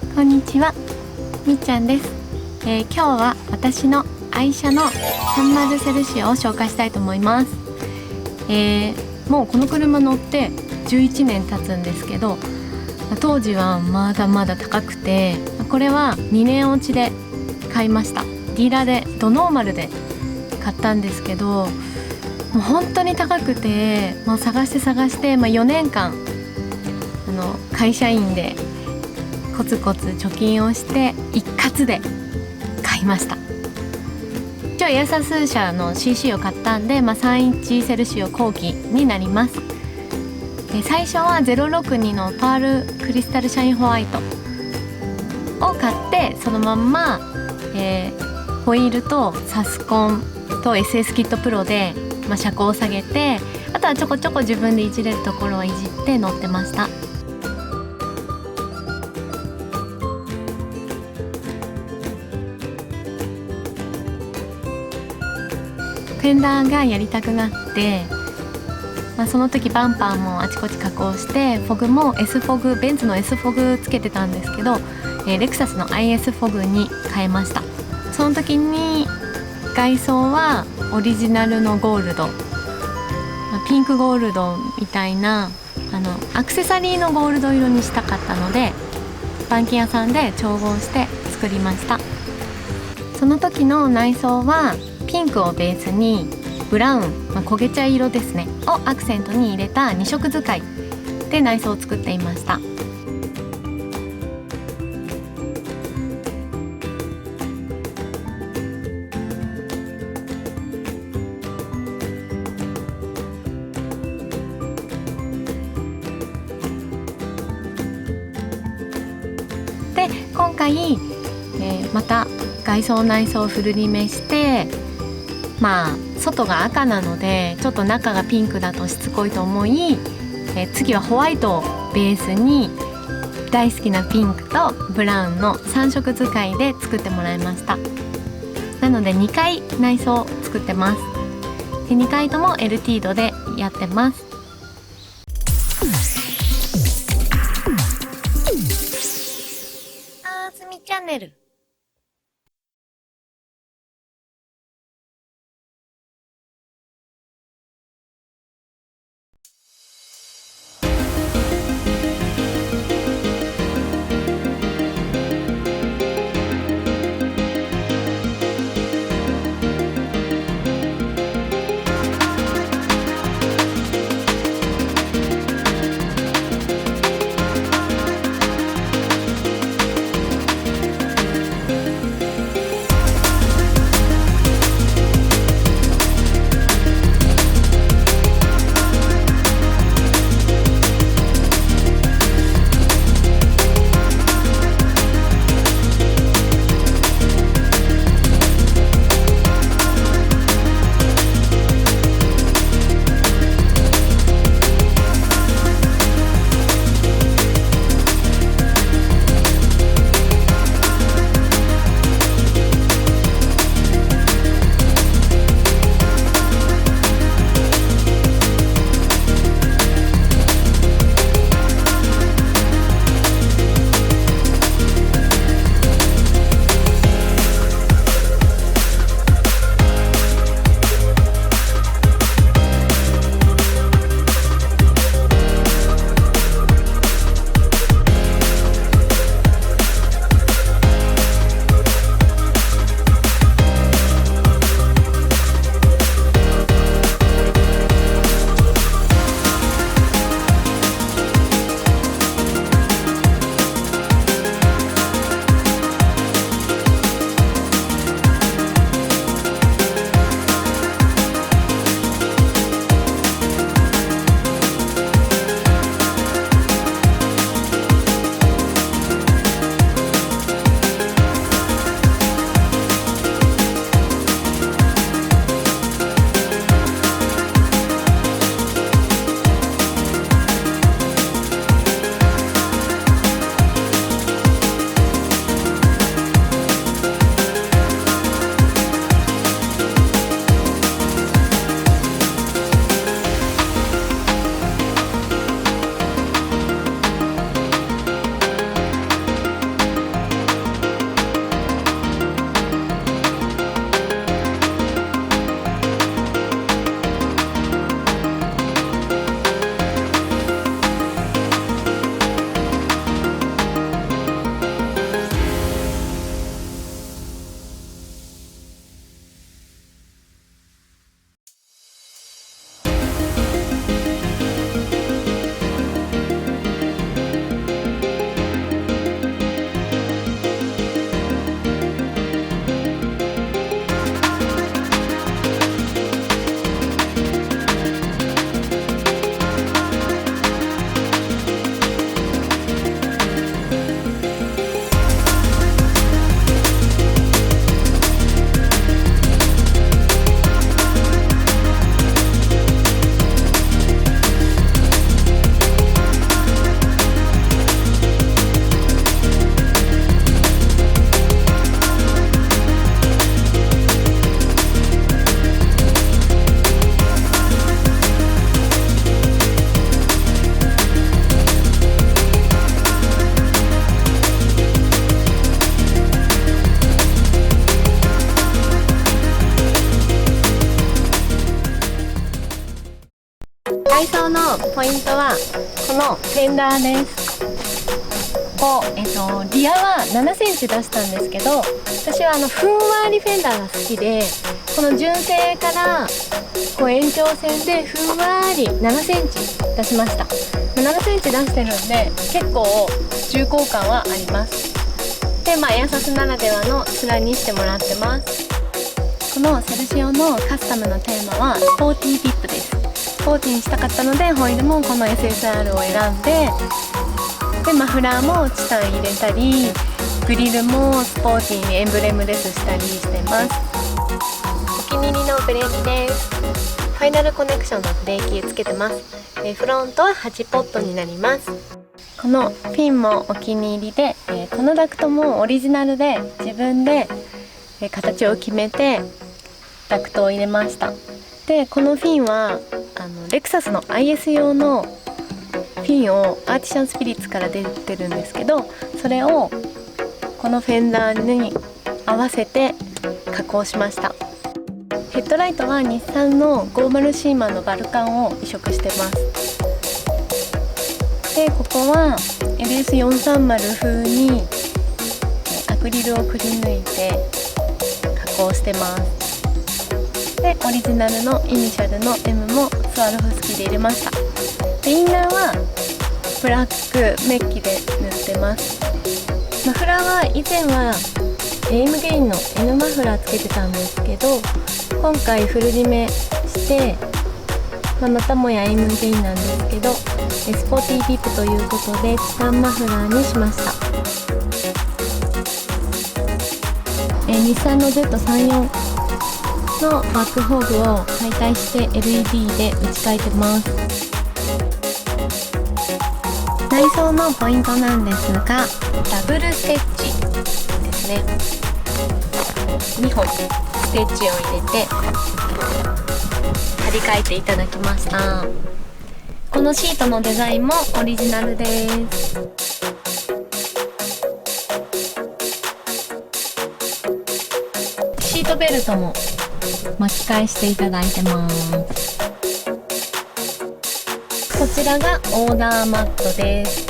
こんにちは、みっちゃんです。今日は私の愛車の30セルシオを紹介したいと思います。もうこの車乗って11年経つんですけど、当時はまだまだ高くて、これは2年落ちで買いました。ディーラーでドノーマルで買ったんですけど、もう本当に高くて、もう探して、4年間会社員でコツコツ貯金をして一括で買いました。一応エアサス社の CC を買ったんで、31セルシオ後期になります。最初は062のパールクリスタルシャインホワイトを買って、そのまんま、ホイールとサスコンと SS キットプロで、車高を下げて、あとはちょこちょこ自分でいじれるところをいじって乗ってました。フェンダーがやりたくなって、その時バンパーもあちこち加工して、フォグも S フォグ、ベンツの S フォグつけてたんですけど、レクサスの IS フォグに変えました。その時に外装はオリジナルのゴールド、ピンクゴールドみたいなアクセサリーのゴールド色にしたかったので、板金屋さんで調合して作りました。その時の内装はピンクをベースにブラウン、焦げ茶色ですねをアクセントに入れた2色使いで内装を作っていました。で今回、また外装内装をフルリメして、外が赤なのでちょっと中がピンクだとしつこいと思い、次はホワイトをベースに大好きなピンクとブラウンの3色使いで作ってもらいました。なので2回内装を作ってます。で2回とも L ティードでやってます。あーすみチャンネル。内装のポイントはこのフェンダーです。リアは7センチ出したんですけど、私はふんわりフェンダーが好きで、この純正から延長線でふんわり7センチ出しました。7センチ出してるんで結構重厚感はあります。で、エアサスならではの面にしてもらってます。このセルシオのカスタムのテーマはスポーティービップです。スポーティーにしたかったのでホイールもこの SSR を選んで、マフラーもチタン入れたり、グリルもスポーティーにエンブレムレスしたりしてます。お気に入りのブレーキです。ファイナルコネクションのブレーキつけてます。フロントは8ポットになります。このピンもお気に入りで、このダクトもオリジナルで自分で形を決めてダクトを入れました。で、このフィンはレクサスの IS 用のフィンをアーティシャンスピリッツから出てるんですけど、それをこのフェンダーに合わせて加工しました。ヘッドライトは日産の50シーマンのバルカンを移植してます。で、ここは LS430 風にアクリルをくり抜いて加工してます。で、オリジナルのイニシャルの M もスワロフスキーで入れました。で、インナーはブラックメッキで塗ってます。マフラーは以前はエイムゲインの N マフラーつけてたんですけど、今回フル締めして、またもやエイムゲインなんですけど、スポーティービップということでチタンマフラーにしました。日産の Z34 のバックホーグを解体して LED で打ち替えてます。内装のポイントなんですが、ダブルステッチですね。2本ステッチを入れて張り替えていただきました。このシートのデザインもオリジナルです。シートベルトも巻き返していただいてます。こちらがオーダーマットです。